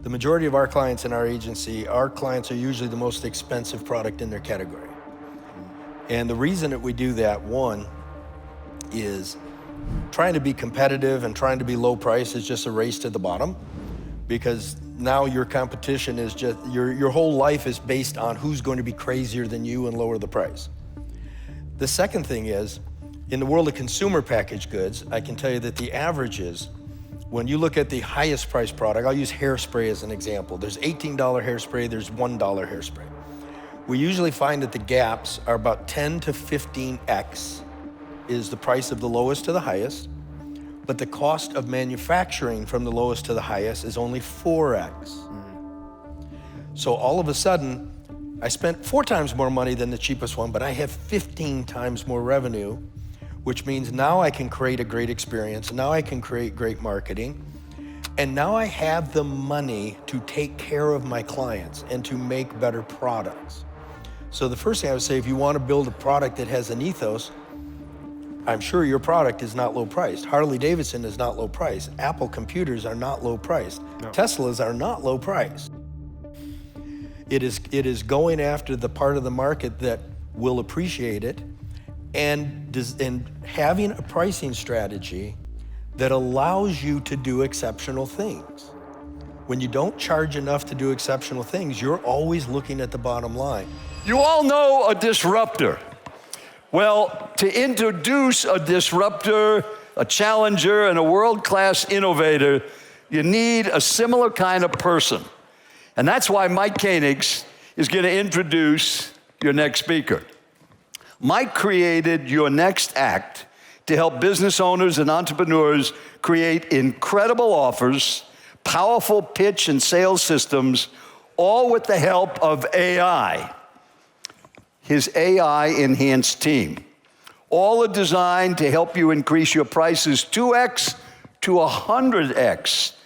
The majority of our clients in our agency, our clients are usually the most expensive product in their category. And the reason that we do that, one, is trying to be competitive and trying to be low price is just a race to the bottom, because now your competition is just, your whole life is based on who's going to be crazier than you and lower the price. The second thing is, in the world of consumer packaged goods, I can tell you that the averages, when you look at the highest priced product, I'll use hairspray as an example. There's $18 hairspray, there's $1 hairspray. We usually find that the gaps are about 10 to 15x is the price of the lowest to the highest, but the cost of manufacturing from the lowest to the highest is only 4x. So all of a sudden, I spent 4 times more money than the cheapest one, but I have 15 times more revenue, which means now I can create a great experience, now I can create great marketing, and now I have the money to take care of my clients and to make better products. So the first thing I would say, if you want to build a product that has an ethos, I'm sure your product is not low priced. Harley Davidson is not low priced. Apple computers are not low priced. No. Teslas are not low priced. It is going after the part of the market that will appreciate it, and having a pricing strategy that allows you to do exceptional things. When you don't charge enough to do exceptional things, you're always looking at the bottom line. You all know a disruptor. Well, to introduce a disruptor, a challenger, and a world-class innovator, you need a similar kind of person. And that's why Mike Koenigs is going to introduce your next speaker. Mike created Your Next Act to help business owners and entrepreneurs create incredible offers, powerful pitch and sales systems, all with the help of AI. His AI-enhanced team. All are designed to help you increase your prices 2x to 100x.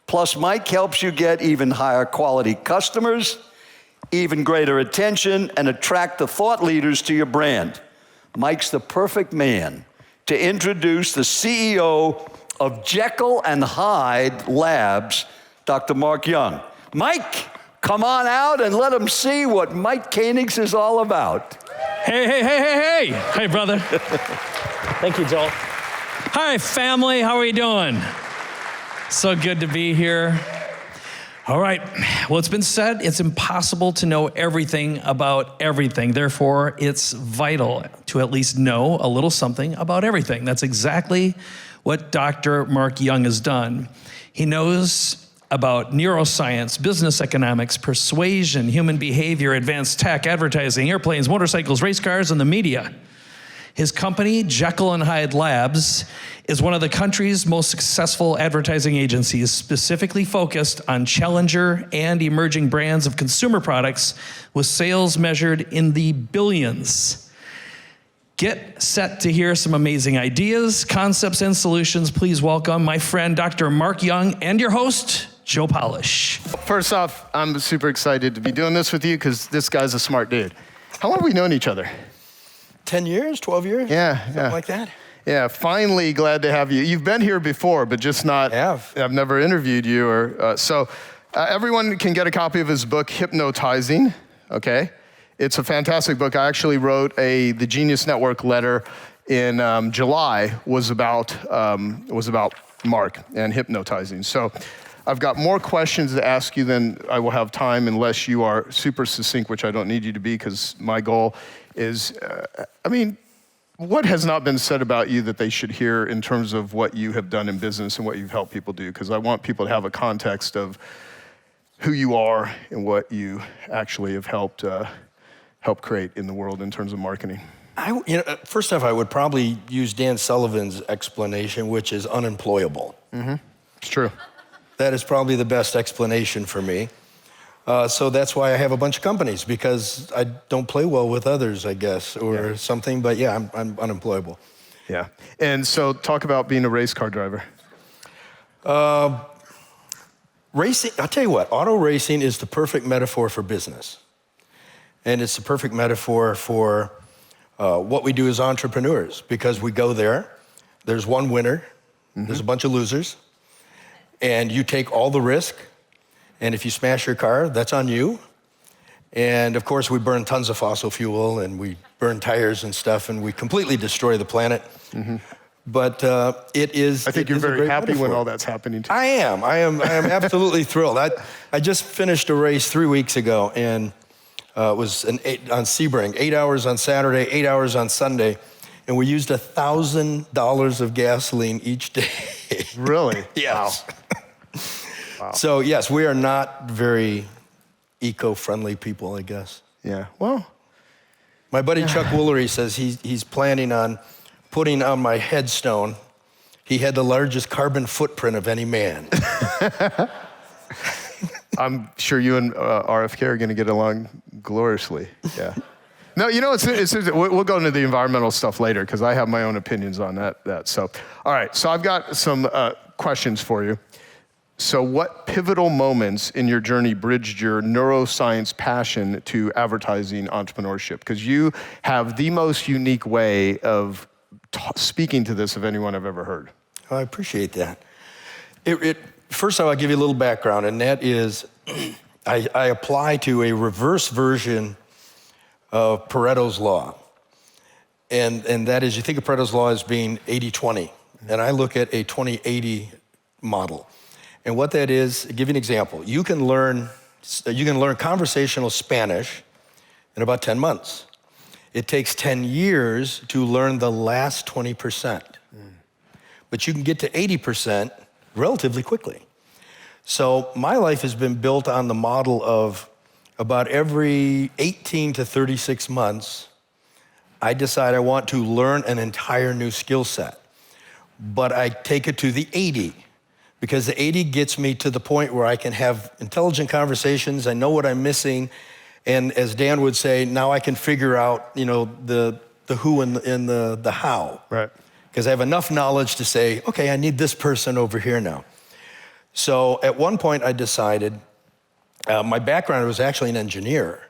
Plus, Mike helps you get even higher quality customers, even greater attention, and attract the thought leaders to your brand. Mike's the perfect man to introduce the CEO of Jekyll and Hyde Labs, Dr. Mark Young. Mike, come on out and let them see what Mike Koenigs is all about. Hey. Hey, brother. Thank you, Joel. Hi, family. How are you doing? So good to be here. All right. Well, it's been said it's impossible to know everything about everything. Therefore, it's vital to at least know a little something about everything. That's exactly what Dr. Mark Young has done. He knows about neuroscience, business economics, persuasion, human behavior, advanced tech, advertising, airplanes, motorcycles, race cars, and the media. His company, Jekyll and Hyde Labs, is one of the country's most successful advertising agencies, specifically focused on challenger and emerging brands of consumer products with sales measured in the billions. Get set to hear some amazing ideas, concepts, and solutions. Please welcome my friend, Dr. Mark Young, and your host, Joe Polish. First off, I'm super excited to be doing this with you because this guy's a smart dude. How long have we known each other? 10 years, 12 years? Something like that. Yeah, finally glad to have you. You've been here before, but just not, I've never interviewed you. Everyone can get a copy of his book, Hypnotizing, okay? It's a fantastic book. I actually wrote the Genius Network letter in July, was about Mark and hypnotizing. So I've got more questions to ask you than I will have time unless you are super succinct, which I don't need you to be because my goal is, what has not been said about you that they should hear in terms of what you have done in business and what you've helped people do? Because I want people to have a context of who you are and what you actually have helped create in the world in terms of marketing. First off, I would probably use Dan Sullivan's explanation, which is unemployable. Mm-hmm. It's true. That is probably the best explanation for me. So that's why I have a bunch of companies, because I don't play well with others, I guess, or something. But yeah, I'm unemployable. Yeah. And so talk about being a race car driver. Racing, I'll tell you what, auto racing is the perfect metaphor for business. And it's the perfect metaphor for what we do as entrepreneurs, because we go there's one winner, there's a bunch of losers, and you take all the risk, And if you smash your car, that's on you. And of course, we burn tons of fossil fuel and we burn tires and stuff and we completely destroy the planet. Mm-hmm. But it is. I think you're very happy when all that's happening too. I am absolutely thrilled. I just finished a race 3 weeks ago, and it was on Sebring, 8 hours on Saturday, 8 hours on Sunday, and we used $1,000 of gasoline each day. Really? Yes. Wow. So yes, we are not very eco-friendly people, I guess. Yeah. Well, my buddy Chuck Woolery says he's planning on putting on my headstone, he had the largest carbon footprint of any man. I'm sure you and RFK are going to get along gloriously. Yeah. No, you know, we'll go into the environmental stuff later because I have my own opinions on that. So, all right. So I've got some questions for you. So what pivotal moments in your journey bridged your neuroscience passion to advertising entrepreneurship? Because you have the most unique way of speaking to this of anyone I've ever heard. Oh, I appreciate that. First of all, I'll give you a little background, and that is I apply to a reverse version of Pareto's law. And that is, you think of Pareto's law as being 80-20, and I look at a 20-80 model. And what that is, I'll give you an example. You can learn conversational Spanish in about 10 months. It takes 10 years to learn the last 20%. But you can get to 80% relatively quickly. So my life has been built on the model of about every 18 to 36 months, I decide I want to learn an entire new skill set. But I take it to the 80, because the 80 gets me to the point where I can have intelligent conversations, I know what I'm missing, and as Dan would say, now I can figure out, the who and the how. Right. Because I have enough knowledge to say, okay, I need this person over here now. So at one point I decided, my background was actually an engineer.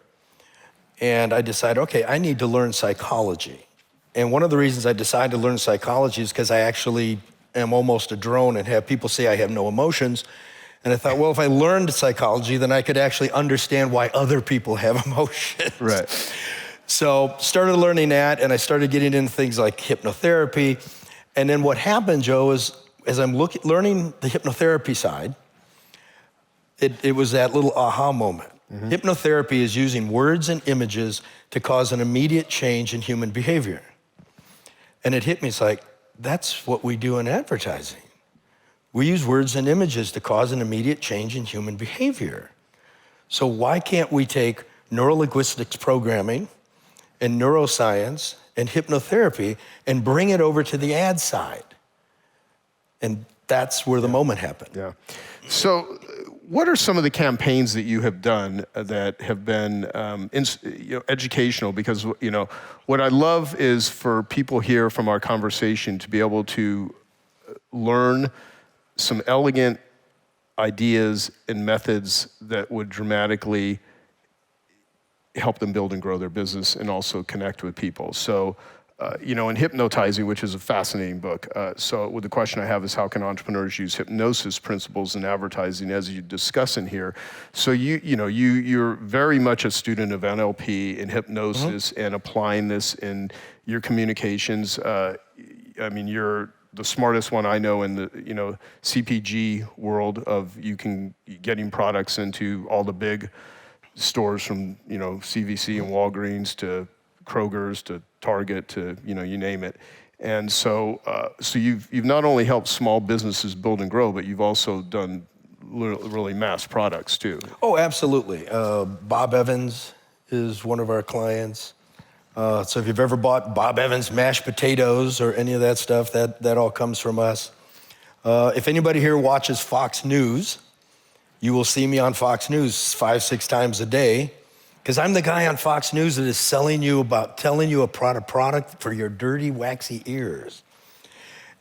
And I decided, okay, I need to learn psychology. And one of the reasons I decided to learn psychology is because I actually am almost a drone and have people say I have no emotions. And I thought, well, if I learned psychology, then I could actually understand why other people have emotions. Right. So started learning that, and I started getting into things like hypnotherapy. And then what happened, Joe, is as I'm learning the hypnotherapy side, it was that little aha moment. Mm-hmm. Hypnotherapy is using words and images to cause an immediate change in human behavior. And it hit me, it's like, that's what we do in advertising. We use words and images to cause an immediate change in human behavior. So why can't we take neurolinguistics programming and neuroscience and hypnotherapy and bring it over to the ad side? And that's where the moment happened. Yeah. So what are some of the campaigns that you have done that have been educational? Because what I love is for people here from our conversation to be able to learn some elegant ideas and methods that would dramatically help them build and grow their business and also connect with people. So, in Hypnotizing, which is a fascinating book. So the question I have is, how can entrepreneurs use hypnosis principles in advertising, as you discuss in here? So you're very much a student of NLP and hypnosis, mm-hmm. and applying this in your communications. You're the smartest one I know in the CPG world of getting products into all the big stores from CVC and Walgreens to Kroger's to Target to you name it. And so you've not only helped small businesses build and grow, but you've also done really mass products too. Oh, absolutely. Bob Evans is one of our clients. So if you've ever bought Bob Evans mashed potatoes or any of that stuff, that all comes from us. If anybody here watches Fox News, you will see me on Fox News 5-6 times a day, because I'm the guy on Fox News that is telling you a product for your dirty, waxy ears,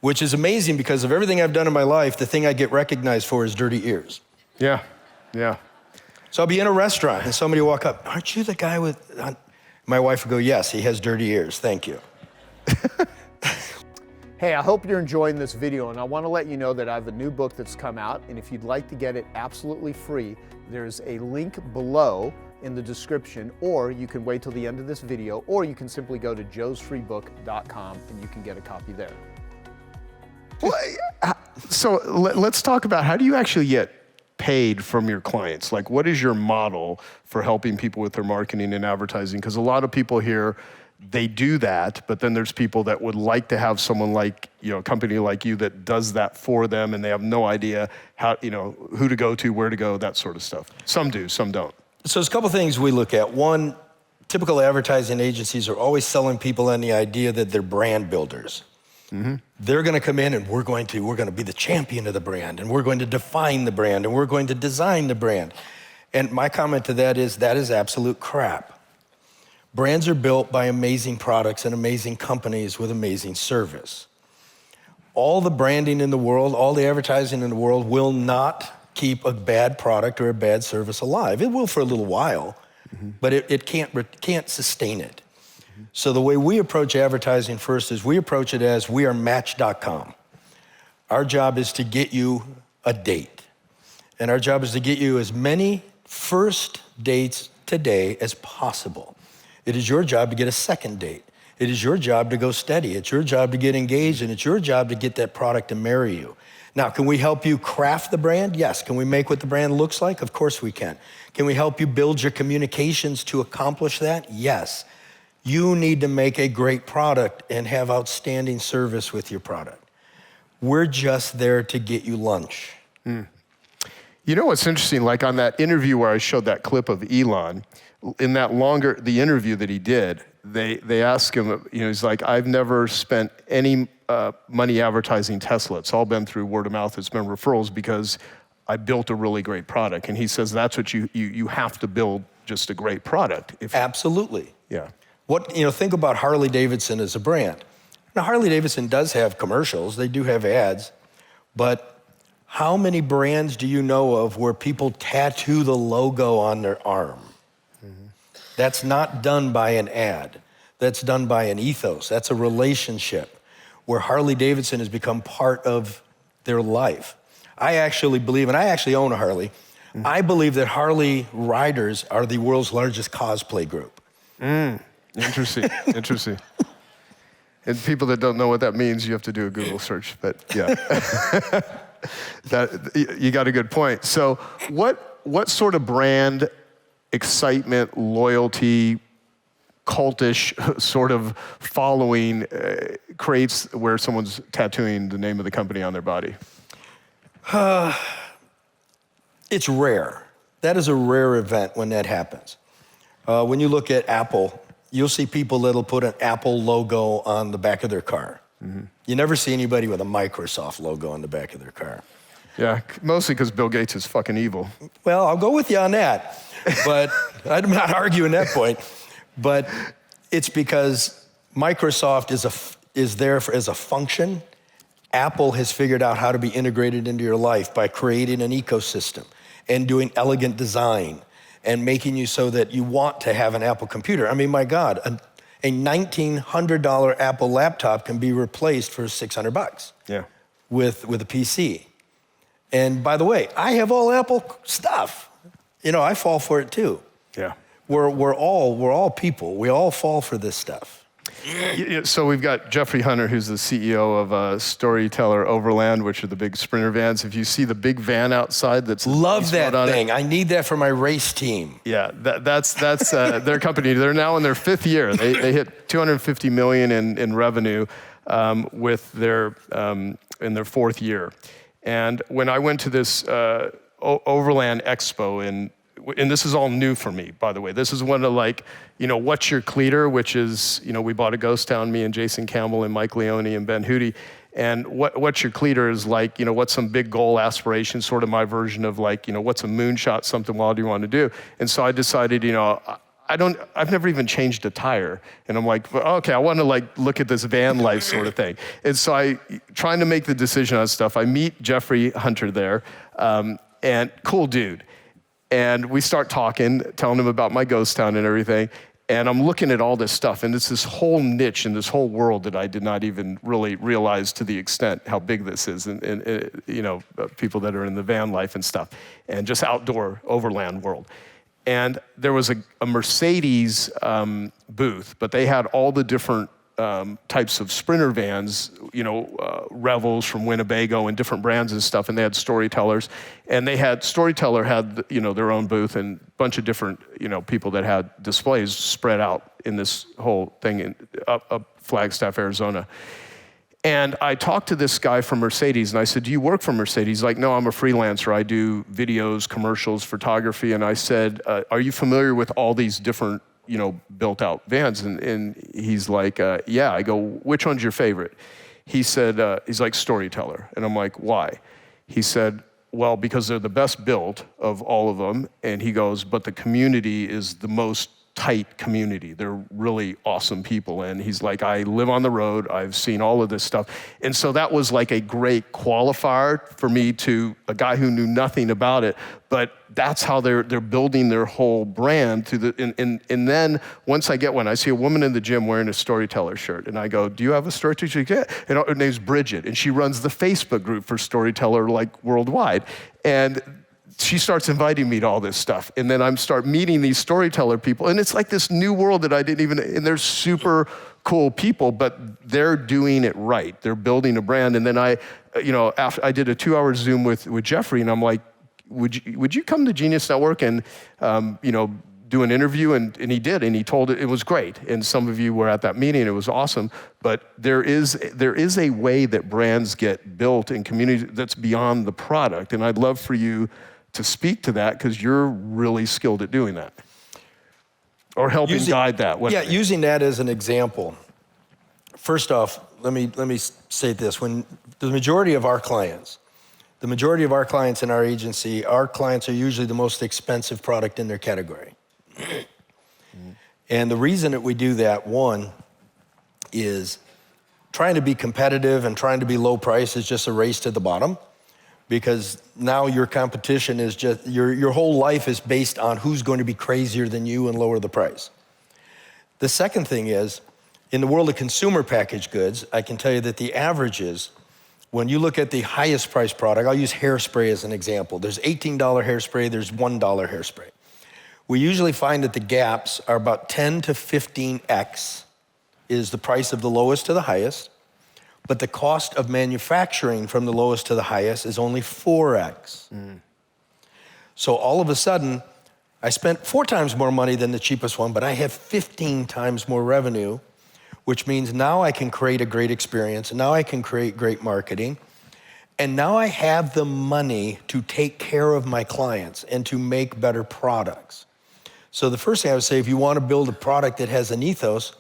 which is amazing because of everything I've done in my life, the thing I get recognized for is dirty ears. Yeah, yeah. So I'll be in a restaurant and somebody will walk up, aren't you the guy with... My wife would go, yes, he has dirty ears, thank you. Hey, I hope you're enjoying this video, and I want to let you know that I have a new book that's come out, and if you'd like to get it absolutely free, there's a link below in the description, or you can wait till the end of this video, or you can simply go to joesfreebook.com and you can get a copy there. Well, so let's talk about, how do you actually get paid from your clients? Like, what is your model for helping people with their marketing and advertising? Because a lot of people here, they do that, but then there's people that would like to have someone like, a company like you that does that for them, and they have no idea how, who to go to, where to go, that sort of stuff. Some do, some don't. So there's a couple things we look at. One, typical advertising agencies are always selling people on the idea that they're brand builders. Mm-hmm. They're going to come in and we're going to be the champion of the brand, and we're going to define the brand, and we're going to design the brand. And my comment to that is absolute crap. Brands are built by amazing products and amazing companies with amazing service. All the branding in the world, all the advertising in the world will not keep a bad product or a bad service alive. It will for a little while, but it can't sustain it. So the way we approach advertising first is we approach it as we are Match.com. Our job is to get you a date. And our job is to get you as many first dates today as possible. It is your job to get a second date. It is your job to go steady. It's your job to get engaged, and it's your job to get that product to marry you. Now, can we help you craft the brand? Yes. Can we make what the brand looks like? Of course we can. Can we help you build your communications to accomplish that? Yes. You need to make a great product and have outstanding service with your product. We're just there to get you lunch. You know what's interesting? Like on that interview where I showed that clip of Elon, in the interview that he did, they asked him, he's like, I've never spent any money advertising Tesla. It's all been through word of mouth. It's been referrals because I built a really great product. And he says that's what you have to build, just a great product. Absolutely. Yeah. Think about Harley Davidson as a brand. Now, Harley Davidson does have commercials. They do have ads. But how many brands do you know of where people tattoo the logo on their arm? That's not done by an ad. That's done by an ethos. That's a relationship where Harley Davidson has become part of their life. I actually believe, and I actually own a Harley, I believe that Harley riders are the world's largest cosplay group. Interesting, interesting. And people that don't know what that means, you have to do a Google search, but yeah. You got a good point. So what sort of brand excitement, loyalty, cultish sort of following creates where someone's tattooing the name of the company on their body? It's rare. That is a rare event when that happens. When you look at Apple, you'll see people that'll put an Apple logo on the back of their car. You never see anybody with a Microsoft logo on the back of their car. Yeah, mostly because Bill Gates is fucking evil. Well, I'll go with you on that, but I'm not arguing that point. But it's because Microsoft is there as a function. Apple has figured out how to be integrated into your life by creating an ecosystem and doing elegant design and making you so that you want to have an Apple computer. I mean, my God, a $1,900 Apple laptop can be replaced for $600 with a PC. And by the way, I have all Apple stuff. I fall for it too. Yeah. We're all people. We all fall for this stuff. So we've got Jeffrey Hunter, who's the CEO of Storyteller Overland, which are the big Sprinter vans. If you see the big van outside, love that thing. I need that for my race team. Yeah, that's their company. They're now in their 5th year. They hit $250 million in revenue with their in their 4th year. And when I went to this Overland Expo, and this is all new for me, by the way. This is one of what's your cleater, which is, we bought a ghost town, me and Jason Campbell and Mike Leone and Ben Hootie. And what's your cleater is what's some big goal aspiration, sort of my version of what's a moonshot, something wild you want to do. And so I decided, I've never even changed a tire. And I'm like, well, okay, I want to look at this van life sort of thing. And so trying to make the decision on stuff, I meet Jeffrey Hunter there, and cool dude. And we start talking, telling him about my ghost town and everything. And I'm looking at all this stuff, and it's this whole niche and this whole world that I did not even really realize to the extent how big this is, and you know, people that are in the van life and stuff, and just outdoor overland world. And there was a Mercedes booth, but they had all the different types of Sprinter vans, you know, Revels from Winnebago and different brands and stuff, and they had storytellers, and Storyteller had, you know, their own booth and a bunch of different, you know, people that had displays spread out in this whole thing up Flagstaff, Arizona. And I talked to this guy from Mercedes, and I said, do you work for Mercedes? He's like, no, I'm a freelancer. I do videos, commercials, photography. And I said, are you familiar with all these different, you know, built out vans? And he's like, yeah. I go, which one's your favorite? He said, he's like, Storyteller. And I'm like, why? He said, well, because they're the best built of all of them. And he goes, but the community is the most tight community. They're really awesome people. And he's like, I live on the road. I've seen all of this stuff. And so that was like a great qualifier for me to a guy who knew nothing about it. But that's how they're building their whole brand through the, and then once I get one, I see a woman in the gym wearing a Storyteller shirt. And I go, do you have a Storyteller shirt? Yeah. And her name's Bridget. And she runs the Facebook group for Storyteller like worldwide. And she starts inviting me to all this stuff. And then I start meeting these Storyteller people. And it's like this new world that I didn't even, and they're super cool people, but they're doing it right. They're building a brand. And then after I did a 2-hour Zoom with Jeffrey, and I'm like, would you come to Genius Network and, do an interview? And he did, and he told it was great. And some of you were at that meeting, it was awesome. But there is a way that brands get built in community that's beyond the product. And I'd love for you to speak to that, because you're really skilled at doing that. Or helping guide that. Yeah, using that as an example. First off, let me say this. When the majority of our clients in our agency, our clients are usually the most expensive product in their category. And the reason that we do that, one, is trying to be competitive and trying to be low price is just a race to the bottom. Because now your competition is just, your whole life is based on who's going to be crazier than you and lower the price. The second thing is, in the world of consumer packaged goods, I can tell you that the averages, when you look at the highest priced product, I'll use hairspray as an example. There's $18 hairspray, there's $1 hairspray. We usually find that the gaps are about 10 to 15x is the price of the lowest to the highest. But the cost of manufacturing from the lowest to the highest is only 4x. So all of a sudden, I spent 4 times more money than the cheapest one, but I have 15 times more revenue, which means now I can create a great experience, and now I can create great marketing, and now I have the money to take care of my clients and to make better products. So the first thing I would say, if you want to build a product that has an ethos,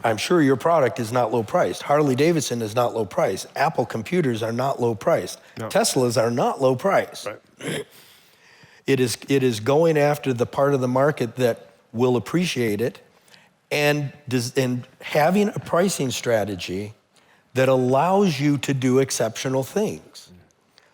I'm sure your product is not low priced. Harley Davidson is not low priced. Apple computers are not low priced. No. Teslas are not low priced. Right. It is going after the part of the market that will appreciate it, and having a pricing strategy that allows you to do exceptional things.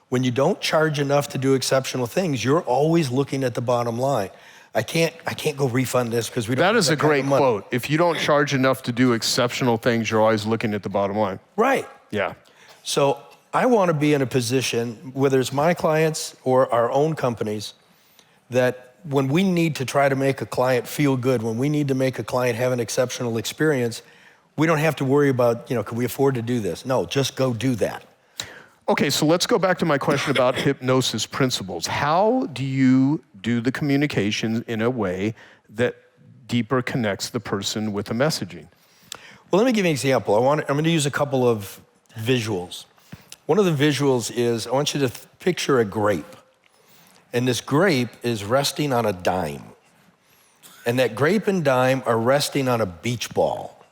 When you don't charge enough to do exceptional things, you're always looking at the bottom line. I can't go refund this because we don't. That is a great quote. If you don't charge enough to do exceptional things, you're always looking at the bottom line. Right. Yeah. So I want to be in a position, whether it's my clients or our own companies, that when we need to try to make a client feel good, when we need to make a client have an exceptional experience, we don't have to worry about, can we afford to do this? No, just go do that. Okay, so let's go back to my question about hypnosis principles. How do you do the communication in a way that deeper connects the person with the messaging? Well, let me give you an example. I'm going to use a couple of visuals. One of the visuals is, I want you to picture a grape. And this grape is resting on a dime. And that grape and dime are resting on a beach ball.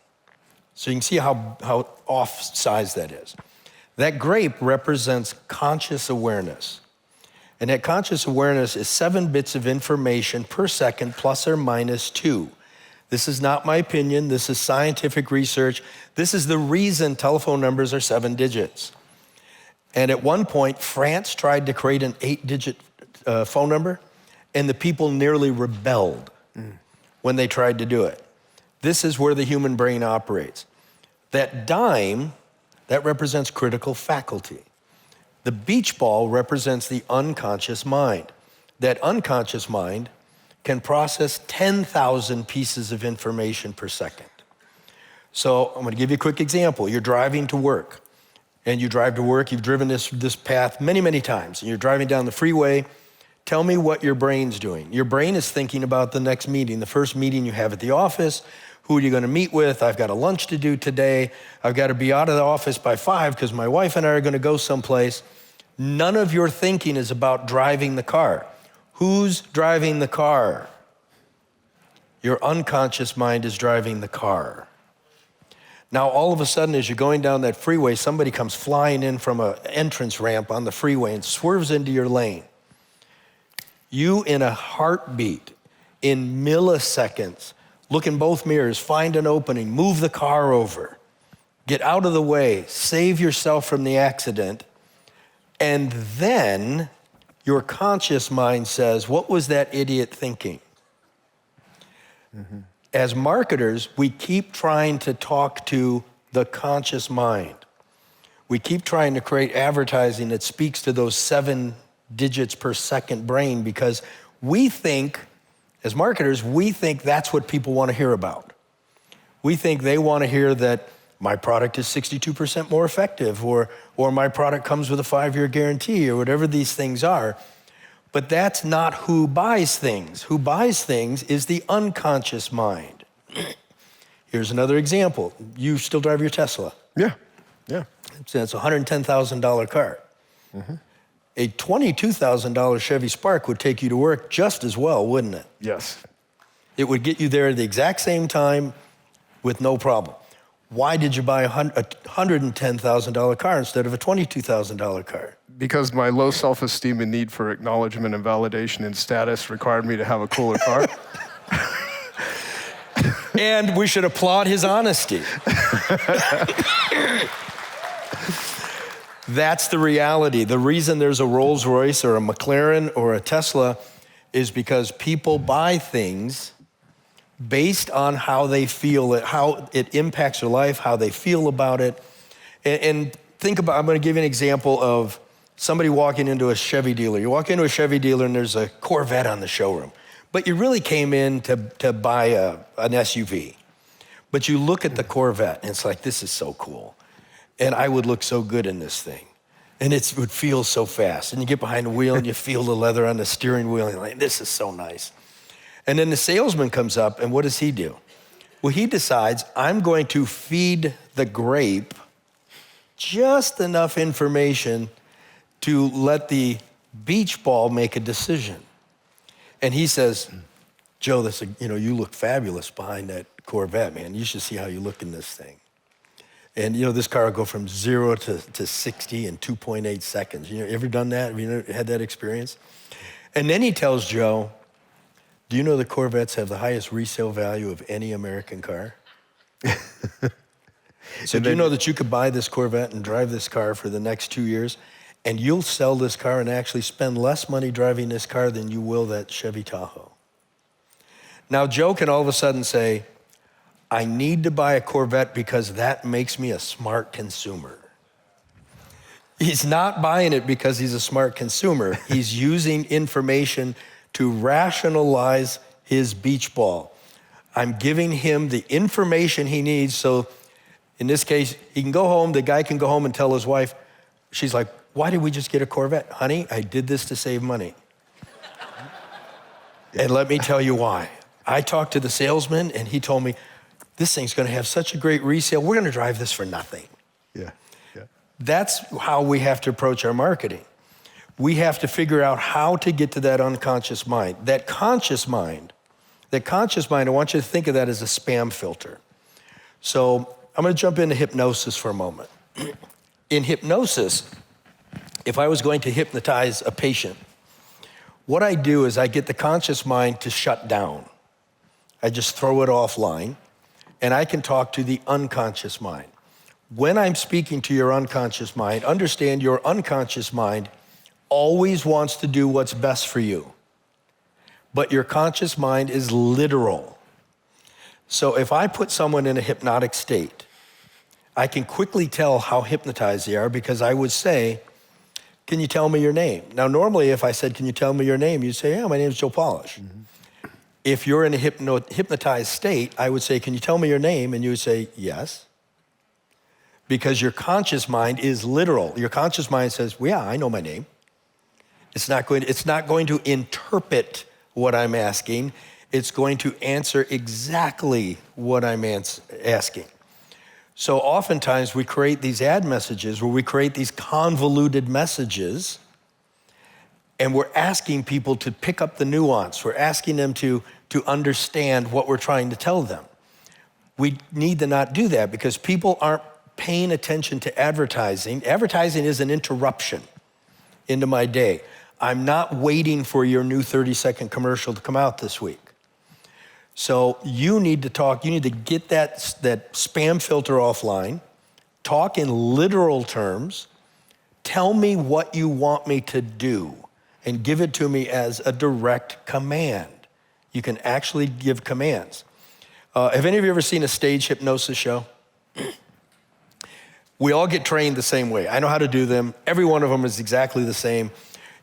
So you can see how off size that is. That grape represents conscious awareness. And that conscious awareness is 7 bits of information per second, plus or minus 2. This is not my opinion. This is scientific research. This is the reason telephone numbers are 7 digits. And at one point, France tried to create an 8-digit phone number, and the people nearly rebelled. when they tried to do it. This is where the human brain operates. That dime, that represents critical faculty. The beach ball represents the unconscious mind. That unconscious mind can process 10,000 pieces of information per second. So I'm gonna give you a quick example. You're driving to work, and you drive to work, you've driven this path many, many times, and you're driving down the freeway. Tell me what your brain's doing. Your brain is thinking about the next meeting, the first meeting you have at the office. Who are you gonna meet with? I've got a lunch to do today. I've gotta be out of the office by 5 because my wife and I are gonna go someplace. None of your thinking is about driving the car. Who's driving the car? Your unconscious mind is driving the car. Now, all of a sudden, as you're going down that freeway, somebody comes flying in from an entrance ramp on the freeway and swerves into your lane. You, in a heartbeat, in milliseconds, look in both mirrors, find an opening, move the car over, get out of the way, save yourself from the accident, and then your conscious mind says, what was that idiot thinking? Mm-hmm. As marketers, we keep trying to talk to the conscious mind. We keep trying to create advertising that speaks to those 7 digits per second brain because we think, as marketers, we think that's what people want to hear about. We think they want to hear that my product is 62% more effective, or my product comes with a 5-year guarantee, or whatever these things are. But that's not who buys things. Who buys things is the unconscious mind. Here's another example. You still drive your Tesla? Yeah. It's a $110,000 car. Mm-hmm. A $22,000 Chevy Spark would take you to work just as well, wouldn't it? Yes. It would get you there at the exact same time with no problem. Why did you buy a $110,000 car instead of a $22,000 car? Because my low self-esteem and need for acknowledgement and validation and status required me to have a cooler car. And we should applaud his honesty. That's the reality. The reason there's a Rolls Royce or a McLaren or a Tesla is because people buy things based on how they feel it, how it impacts their life, how they feel about it. And think about, I'm gonna give you an example of somebody walking into a Chevy dealer. You walk into a Chevy dealer and there's a Corvette on the showroom, but you really came in to buy an SUV. But you look at the Corvette and it's like, this is so cool. And I would look so good in this thing. And it would feel so fast. And you get behind the wheel and you feel the leather on the steering wheel and you're like, this is so nice. And then the salesman comes up and what does he do? Well, he decides, I'm going to feed the grape just enough information to let the beach ball make a decision. And he says, Joe, you look fabulous behind that Corvette, man. You should see how you look in this thing. And this car will go from 0 to 60 in 2.8 seconds. You ever done that? Have you had that experience? And then he tells Joe, do you know the Corvettes have the highest resale value of any American car? So do you know that you could buy this Corvette and drive this car for the next 2 years, and you'll sell this car and actually spend less money driving this car than you will that Chevy Tahoe? Now, Joe can all of a sudden say, I need to buy a Corvette because that makes me a smart consumer. He's not buying it because he's a smart consumer. He's using information to rationalize his beach ball. I'm giving him the information he needs so, in this case, he can go home, the guy can go home and tell his wife, she's like, why did we just get a Corvette? Honey, I did this to save money. And let me tell you why. I talked to the salesman and he told me, this thing's gonna have such a great resale, we're gonna drive this for nothing. Yeah. That's how we have to approach our marketing. We have to figure out how to get to that unconscious mind. That conscious mind, I want you to think of that as a spam filter. So I'm gonna jump into hypnosis for a moment. In hypnosis, if I was going to hypnotize a patient, what I do is I get the conscious mind to shut down. I just throw it offline, and I can talk to the unconscious mind. When I'm speaking to your unconscious mind, understand your unconscious mind always wants to do what's best for you. But your conscious mind is literal. So if I put someone in a hypnotic state, I can quickly tell how hypnotized they are because I would say, can you tell me your name? Now, normally if I said, can you tell me your name? You'd say, yeah, my name's Joe Polish. If you're in a hypnotized state, I would say, can you tell me your name? And you would say, yes. Because your conscious mind is literal. Your conscious mind says, well, yeah, I know my name. It's not going to interpret what I'm asking. It's going to answer exactly what I'm asking. So oftentimes we create these ad messages where we create these convoluted messages, and we're asking people to pick up the nuance. We're asking them to understand what we're trying to tell them. We need to not do that because people aren't paying attention to advertising. Advertising is an interruption into my day. I'm not waiting for your new 30-second commercial to come out this week. So you need to talk, you need to get that spam filter offline, talk in literal terms, tell me what you want me to do, and give it to me as a direct command. You can actually give commands. Have any of you ever seen a stage hypnosis show? We all get trained the same way. I know how to do them. Every one of them is exactly the same.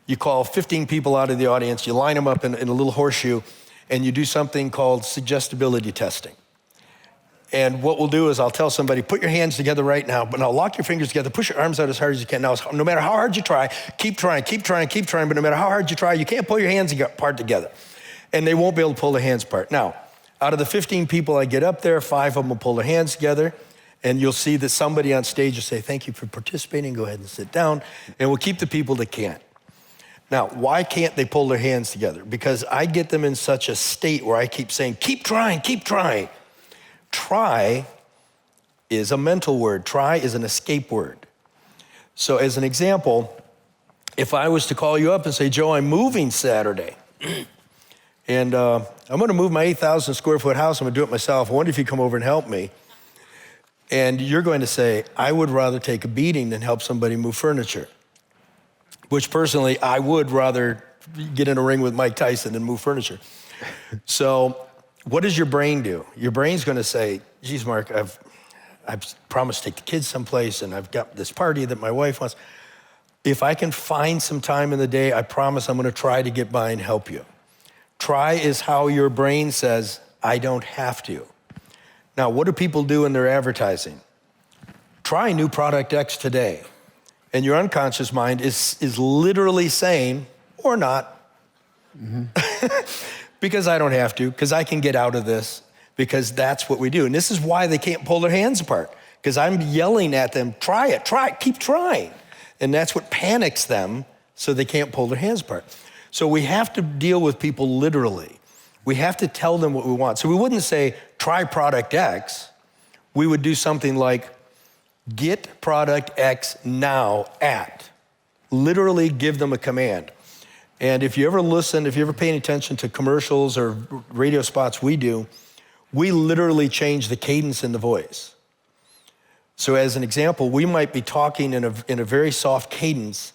You call 15 people out of the audience, you line them up in a little horseshoe, and you do something called suggestibility testing. And what we'll do is I'll tell somebody, put your hands together right now, but now lock your fingers together, push your arms out as hard as you can. Now, no matter how hard you try, keep trying, but no matter how hard you try, you can't pull your hands apart together. And they won't be able to pull their hands apart. Now, out of the 15 people I get up there, 5 of them will pull their hands together, and you'll see that somebody on stage will say, thank you for participating, go ahead and sit down, and we'll keep the people that can't. Now, why can't they pull their hands together? Because I get them in such a state where I keep saying, keep trying, keep trying. Try is a mental word. Try is an escape word. So as an example, if I was to call you up and say, Joe, I'm moving Saturday, and I'm gonna move my 8,000 square foot house, I'm gonna do it myself. I wonder if you come over and help me. And you're going to say, I would rather take a beating than help somebody move furniture. Which personally, I would rather get in a ring with Mike Tyson than move furniture. So what does your brain do? Your brain's gonna say, geez, Mark, I've promised to take the kids someplace and I've got this party that my wife wants. If I can find some time in the day, I promise I'm gonna try to get by and help you. Try is how your brain says, I don't have to. Now, what do people do in their advertising? Try new product X today. And your unconscious mind is literally saying, or not, because I don't have to, because I can get out of this, because that's what we do. And this is why they can't pull their hands apart, because I'm yelling at them, try it, keep trying. And that's what panics them, so they can't pull their hands apart. So we have to deal with people literally. We have to tell them what we want. So we wouldn't say, try product X. We would do something like, get product X now at. Literally give them a command. And if you ever paying attention to commercials or radio spots we do, we literally change the cadence in the voice. So as an example, we might be talking in a very soft cadence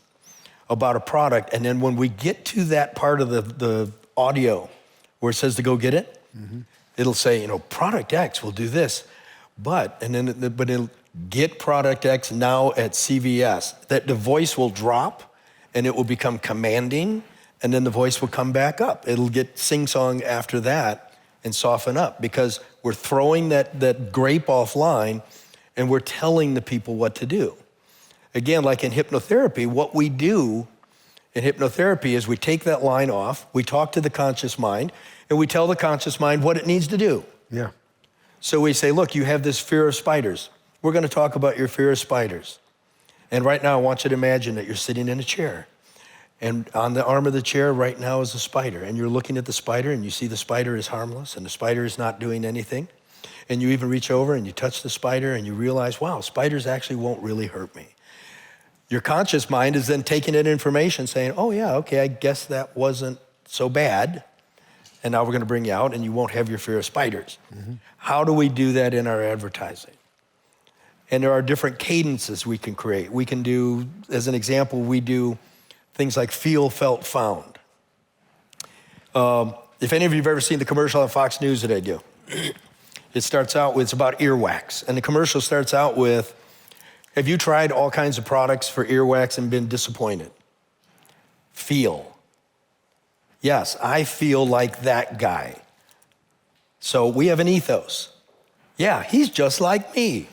about a product, and then when we get to that part of the audio where it says to go get it, it'll say, product X will do this, but it'll get product X now at CVS. That the voice will drop and it will become commanding, and then the voice will come back up. It'll get sing-song after that and soften up because we're throwing that grape offline and we're telling the people what to do. Again, like in hypnotherapy, what we do in hypnotherapy is we take that line off, we talk to the conscious mind, and we tell the conscious mind what it needs to do. Yeah. So we say, look, you have this fear of spiders. We're gonna talk about your fear of spiders. And right now, I want you to imagine that you're sitting in a chair. And on the arm of the chair right now is a spider. And you're looking at the spider and you see the spider is harmless and the spider is not doing anything. And you even reach over and you touch the spider and you realize, wow, spiders actually won't really hurt me. Your conscious mind is then taking that information saying, oh yeah, okay, I guess that wasn't so bad. And now we're gonna bring you out and you won't have your fear of spiders. How do we do that in our advertising? And there are different cadences we can create. We can do, as an example, we do things like feel, felt, found. If any of you have ever seen the commercial on Fox News that I do, It starts out with, it's about earwax. And the commercial starts out with, have you tried all kinds of products for earwax and been disappointed? Feel. Yes, I feel like that guy. So we have an ethos. Yeah, he's just like me.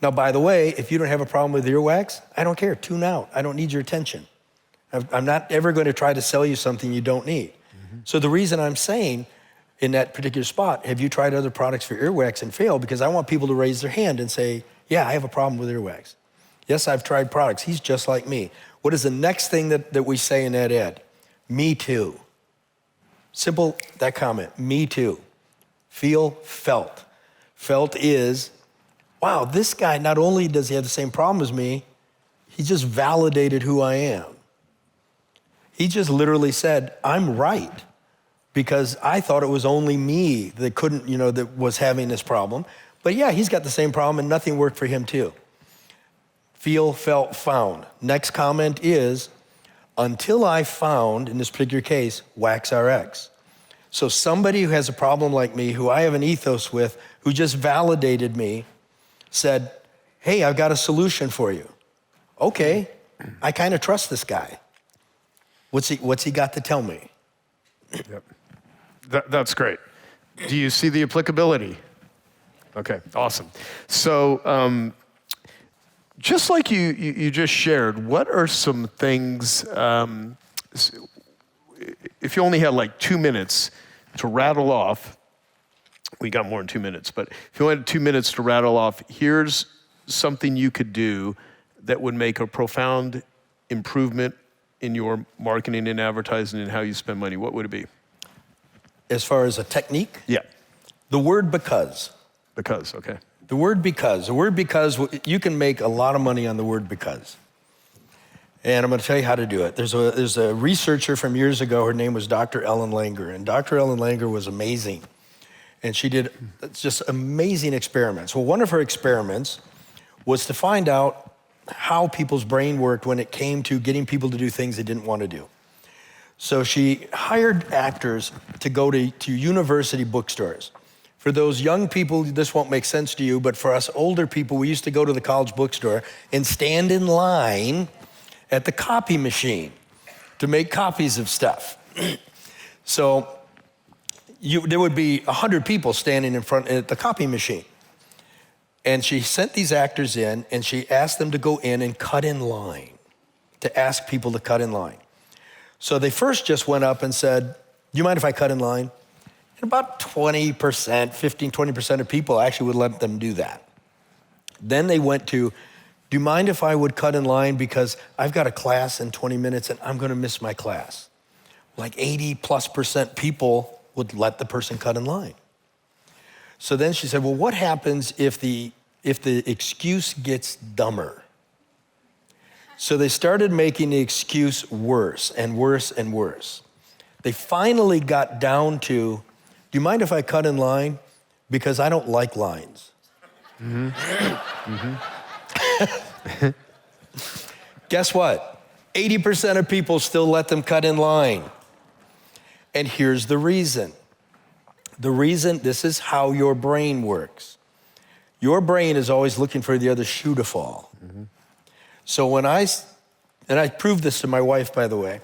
Now, by the way, if you don't have a problem with earwax, I don't care, tune out. I don't need your attention. I'm not ever going to try to sell you something you don't need. So the reason I'm saying in that particular spot, have you tried other products for earwax and failed? Because I want people to raise their hand and say, yeah, I have a problem with earwax. Yes, I've tried products. He's just like me. What is the next thing that we say in that ad? Me too. Simple, that comment, me too. Feel, felt. Felt is, wow, this guy, not only does he have the same problem as me, he just validated who I am. He just literally said, I'm right, because I thought it was only me that couldn't, that was having this problem. But yeah, he's got the same problem and nothing worked for him too. Feel, felt, found. Next comment is, until I found, in this particular case, Wax RX. So somebody who has a problem like me, who I have an ethos with, who just validated me, said, hey, I've got a solution for you. Okay, I kind of trust this guy. What's he got to tell me? Yep. That's great. Do you see the applicability? Okay, awesome. So just like you just shared, what are some things, if you only had like 2 minutes to rattle off, we got more than 2 minutes, but if you only had 2 minutes to rattle off, here's something you could do that would make a profound improvement in your marketing and advertising and how you spend money, what would it be? As far as a technique? Yeah. The word because. Because, okay. The word because, you can make a lot of money on the word because. And I'm going to tell you how to do it. There's a researcher from years ago, her name was Dr. Ellen Langer, and Dr. Ellen Langer was amazing. And she did just amazing experiments. Well, one of her experiments was to find out how people's brain worked when it came to getting people to do things they didn't want to do. So she hired actors to go to university bookstores. For those young people, this won't make sense to you, but for us older people, we used to go to the college bookstore and stand in line at the copy machine to make copies of stuff. So there would be 100 people standing in front at the copy machine. And she sent these actors in, and she asked them to go in and cut in line, to ask people to cut in line. So they first just went up and said, do you mind if I cut in line? And about 20%, 15, 20% of people actually would let them do that. Then they went to, do you mind if I would cut in line because I've got a class in 20 minutes and I'm going to miss my class? Like 80+% people would let the person cut in line. So then she said, well, what happens if the excuse gets dumber? So they started making the excuse worse and worse and worse. They finally got down to, do you mind if I cut in line? Because I don't like lines. Guess what? 80% of people still let them cut in line. And here's the reason. The reason, this is how your brain works. Your brain is always looking for the other shoe to fall. So and I proved this to my wife, by the way.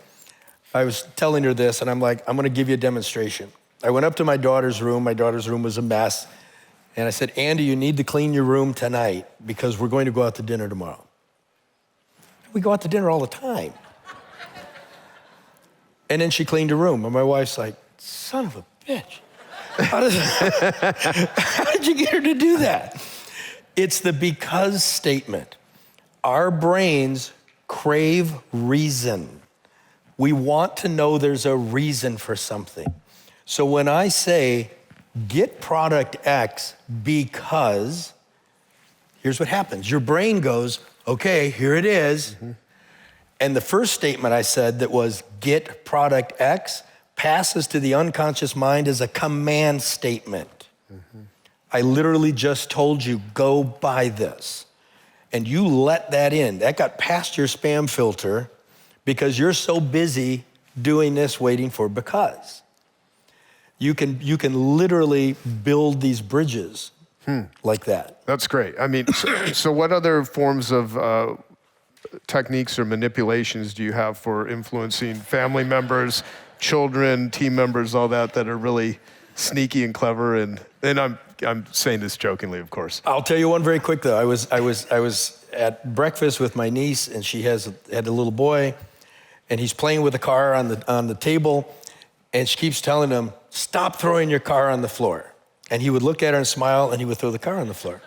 I was telling her this, and I'm like, I'm gonna give you a demonstration. I went up to my daughter's room. My daughter's room was a mess. And I said, Andy, you need to clean your room tonight because we're going to go out to dinner tomorrow. We go out to dinner all the time. And then she cleaned her room, and my wife's like, son of a bitch. How did you get her to do that? It's the because statement. Our brains crave reason. We want to know there's a reason for something. So when I say, get product X because, here's what happens. Your brain goes, okay, here it is. And the first statement I said that was get product X passes to the unconscious mind as a command statement. I literally just told you, go buy this. And you let that in. That got past your spam filter because you're so busy doing this, waiting for because. You can literally build these bridges like that. That's great. I mean, so what other forms of techniques or manipulations do you have for influencing family members, children, team members, all that are really sneaky and clever? And I'm saying this jokingly, of course. I'll tell you one very quick though. I was at breakfast with my niece, and she had a little boy, and he's playing with a car on the table, and she keeps telling him, "Stop throwing your car on the floor." And he would look at her and smile, and he would throw the car on the floor.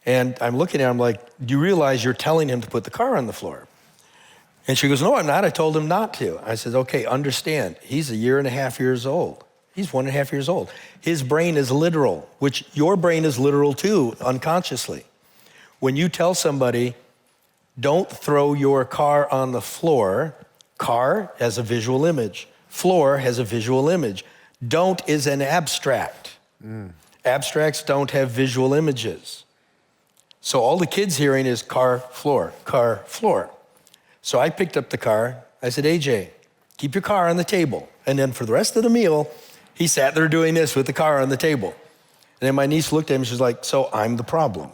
And I'm looking at him like, "Do you realize you're telling him to put the car on the floor?" And she goes, "No, I'm not. I told him not to." I said, "Okay, understand. He's 1.5 years old. He's 1.5 years old. His brain is literal, which your brain is literal too, unconsciously. When you tell somebody, don't throw your car on the floor, car has a visual image. Floor has a visual image. Don't is an abstract. Abstracts don't have visual images. So all the kid's hearing is car, floor, car, floor. So I picked up the car. I said, "AJ, keep your car on the table." And then for the rest of the meal, he sat there doing this with the car on the table. And then my niece looked at him, she's like, "So I'm the problem."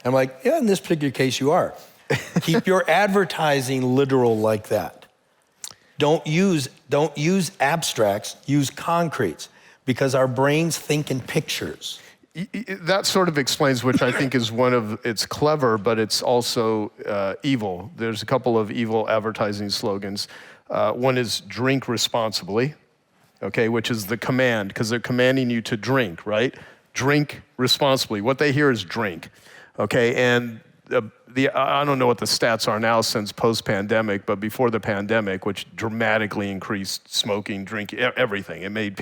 I'm like, "Yeah, in this particular case you are." Keep your advertising literal like that. Don't use abstracts, use concretes, because our brains think in pictures. That sort of explains, which I think is it's clever, but it's also evil. There's a couple of evil advertising slogans. One is drink responsibly, okay, which is the command, because they're commanding you to drink, right? Drink responsibly. What they hear is drink, okay? And I don't know what the stats are now since post-pandemic, but before the pandemic, which dramatically increased smoking, drinking, everything. It made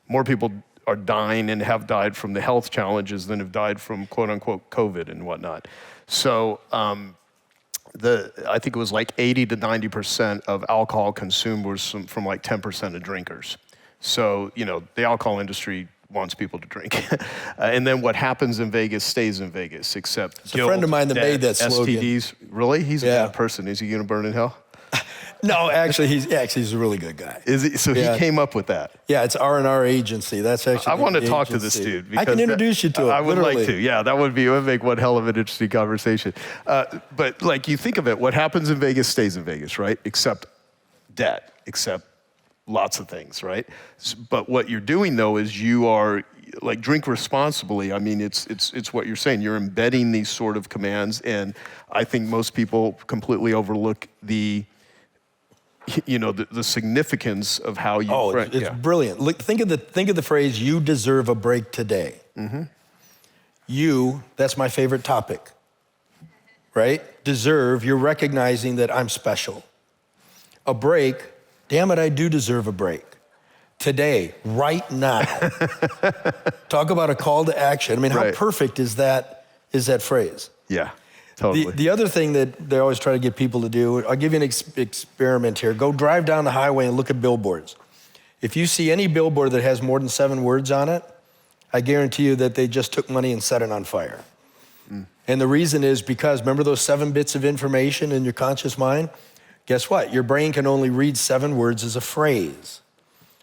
more people are dying and have died from the health challenges than have died from quote-unquote COVID and whatnot. So I think it was like 80 to 90% of alcohol consumed was from like 10% of drinkers. So, the alcohol industry wants people to drink. And then what happens in Vegas stays in Vegas, except It's a friend of mine that made that slogan. STDs. Really? He's a bad person. Is he going to burn in hell? No, actually, he's a really good guy. Is he? So he came up with that. Yeah, it's R&R agency. That's actually. I want to talk to this dude. I can introduce you to him. I would literally. like to. Yeah, that would make one hell of an interesting conversation. But like you think of it, what happens in Vegas stays in Vegas, right? Except debt, except lots of things, right? But what you're doing though is you are like drink responsibly. I mean, it's what you're saying. You're embedding these sort of commands, and I think most people completely overlook the significance of how you. Oh, it's brilliant. Look, think of the phrase, "You deserve a break today." You, that's my favorite topic, right? Deserve, you're recognizing that I'm special. A break, damn it, I do deserve a break. Today, right now. Talk about a call to action. I mean, how perfect is that phrase? Yeah. Totally. The other thing that they always try to get people to do, I'll give you an experiment here. Go drive down the highway and look at billboards. If you see any billboard that has more than 7 words on it, I guarantee you that they just took money and set it on fire. And the reason is because, remember those 7 bits of information in your conscious mind? Guess what? Your brain can only read 7 words as a phrase.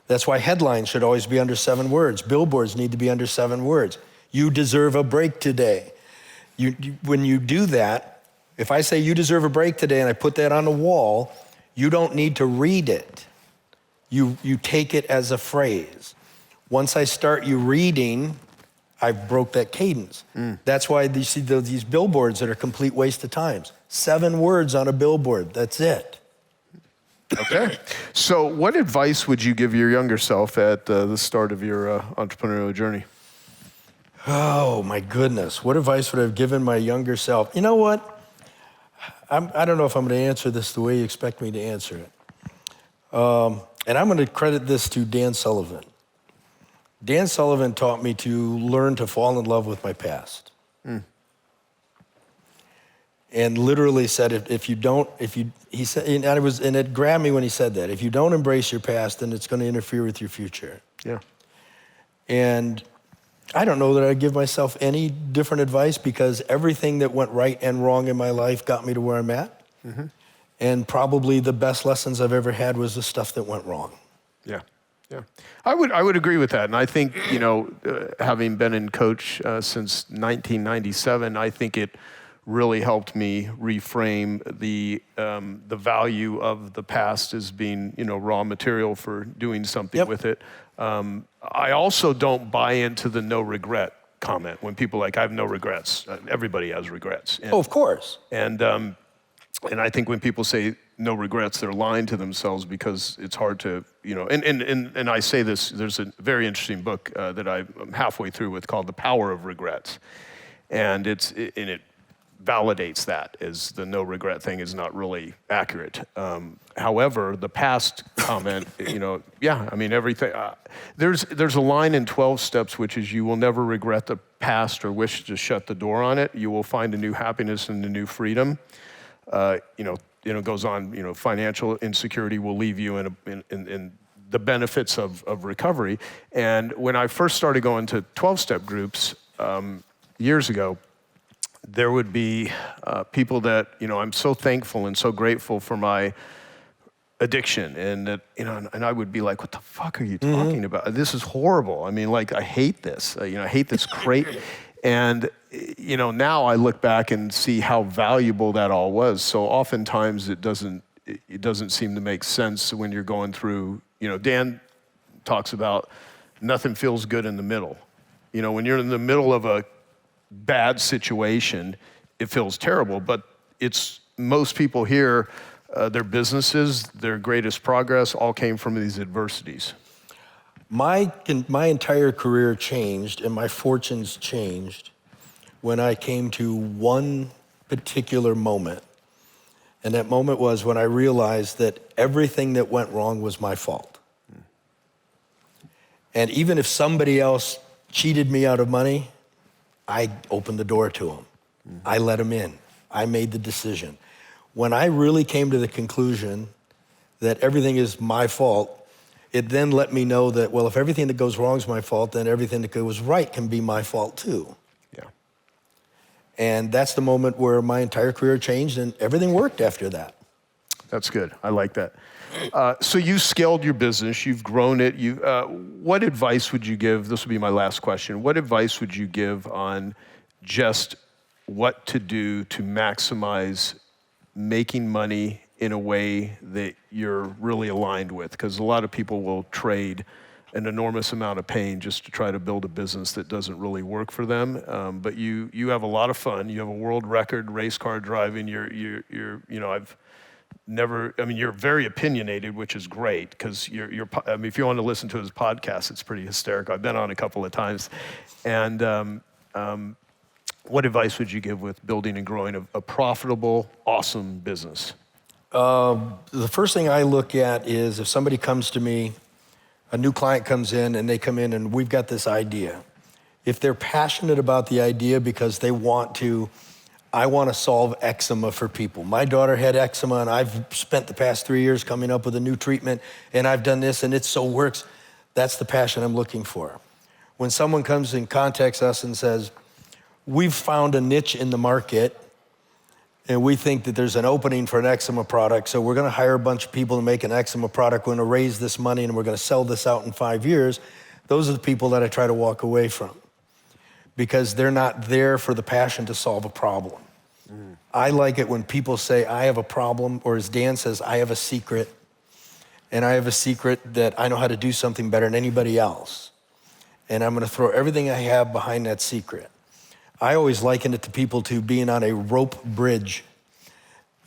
That's why headlines should always be under 7 words. Billboards need to be under 7 words. You deserve a break today. When you do that, if I say you deserve a break today and I put that on the wall, you don't need to read it. You take it as a phrase. Once I start you reading, I've broke that cadence. That's why you see these billboards that are complete waste of time. 7 words on a billboard, that's it. Okay. So what advice would you give your younger self at the start of your entrepreneurial journey? Oh, my goodness. What advice would I have given my younger self? You know what? I don't know if I'm going to answer this the way you expect me to answer it. And I'm going to credit this to Dan Sullivan. Dan Sullivan taught me to learn to fall in love with my past. And literally said, he said, and it grabbed me when he said that. If you don't embrace your past, then it's going to interfere with your future. Yeah. And I don't know that I'd give myself any different advice, because everything that went right and wrong in my life got me to where I'm at. And probably the best lessons I've ever had was the stuff that went wrong. Yeah, yeah. I would agree with that. And I think, having been in coach since 1997, I think it really helped me reframe the value of the past as being, raw material for doing something with it. I also don't buy into the no regret comment when people are like, I have no regrets. Everybody has regrets. And, of course. And I think when people say no regrets, they're lying to themselves, because it's hard to, and I say this, there's a very interesting book that I'm halfway through with called The Power of Regrets. And it validates that as the no regret thing is not really accurate. However, the past comment, everything. There's a line in 12 Steps, which is, you will never regret the past or wish to shut the door on it. You will find a new happiness and a new freedom. It goes on, financial insecurity will leave you in the benefits of recovery. And when I first started going to 12-step groups years ago, there would be people that, I'm so thankful and so grateful for my addiction, and that, and I would be like, what the fuck are you talking about? This is horrible. I mean, like, I hate this. I hate this crate. And, now I look back and see how valuable that all was. So oftentimes it doesn't seem to make sense when you're going through, Dan talks about nothing feels good in the middle. When you're in the middle of a bad situation, it feels terrible, but it's most people here, their businesses, their greatest progress all came from these adversities. My entire career changed and my fortunes changed when I came to one particular moment. And that moment was when I realized that everything that went wrong was my fault. And even if somebody else cheated me out of money, I opened the door to them. I let them in. I made the decision. When I really came to the conclusion that everything is my fault, it then let me know that, well, if everything that goes wrong is my fault, then everything that goes right can be my fault too. Yeah. And that's the moment where my entire career changed and everything worked after that. That's good. I like that. So you scaled your business, you've grown it. What advice would you give? This will be my last question. What advice would you give on just what to do to maximize making money in a way that you're really aligned with? Because a lot of people will trade an enormous amount of pain just to try to build a business that doesn't really work for them. But you have a lot of fun. You have a world record race car driving. You're very opinionated, which is great, because if you want to listen to his podcast, it's pretty hysterical. I've been on a couple of times. And what advice would you give with building and growing a profitable, awesome business? The first thing I look at is if somebody comes to me, a new client comes in and they come in and we've got this idea. If they're passionate about the idea because I want to solve eczema for people. My daughter had eczema and I've spent the past 3 years coming up with a new treatment and I've done this and it so works. That's the passion I'm looking for. When someone comes and contacts us and says, we've found a niche in the market and we think that there's an opening for an eczema product, so we're gonna hire a bunch of people to make an eczema product, we're gonna raise this money and we're gonna sell this out in 5 years, those are the people that I try to walk away from, because they're not there for the passion to solve a problem. I like it when people say, I have a problem, or as Dan says, I have a secret, and I have a secret that I know how to do something better than anybody else. And I'm gonna throw everything I have behind that secret. I always liken it to people to being on a rope bridge.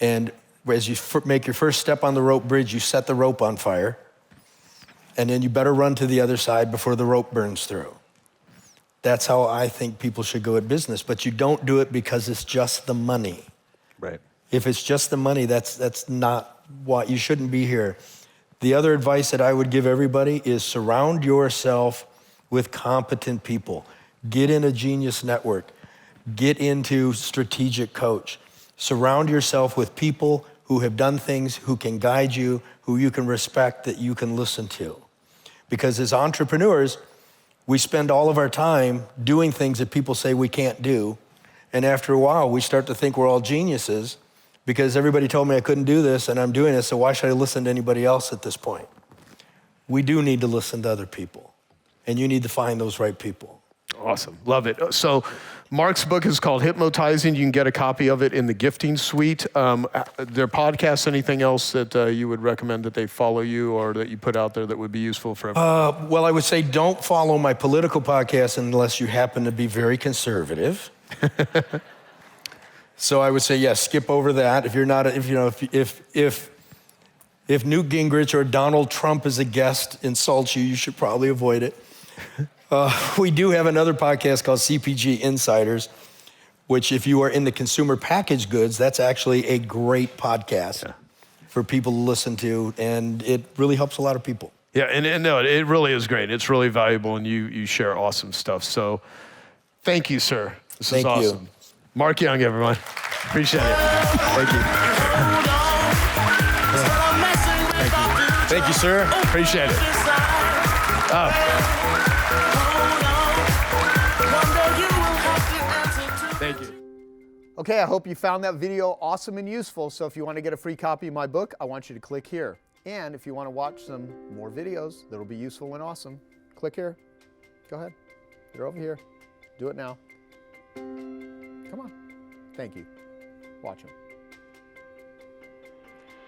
And as you make your first step on the rope bridge, you set the rope on fire, and then you better run to the other side before the rope burns through. That's how I think people should go at business, but you don't do it because it's just the money. Right. If it's just the money, that's not what, you shouldn't be here. The other advice that I would give everybody is surround yourself with competent people. Get in a genius network. Get into strategic coach. Surround yourself with people who have done things, who can guide you, who you can respect, that you can listen to. Because as entrepreneurs, we spend all of our time doing things that people say we can't do. And after a while, we start to think we're all geniuses because everybody told me I couldn't do this and I'm doing it, so why should I listen to anybody else at this point? we do need to listen to other people. And you need to find those right people. Awesome, love it. So Mark's book is called Hypnotizing. You can get a copy of it in the gifting suite. Their podcasts, anything else that you would recommend that they follow you or that you put out there that would be useful for everyone? Well, I would say don't follow my political podcast unless you happen to be very conservative. So I would say, yes, skip over that. If you're not, if Newt Gingrich or Donald Trump as a guest insults you, you should probably avoid it. We do have another podcast called CPG Insiders, which if you are in the consumer packaged goods, that's actually a great podcast for people to listen to, and it really helps a lot of people. Yeah, and no, it really is great. It's really valuable, and you share awesome stuff. So thank you, sir. This is awesome. You. Mark Young, everyone. Appreciate it. Thank you. Thank you, sir. Appreciate it. Thank you. Okay, I hope you found that video awesome and useful. So if you want to get a free copy of my book, I want you to click here. And if you want to watch some more videos that'll be useful and awesome, click here. Go ahead. They're over here. Do it now. Come on. Thank you. Watch them.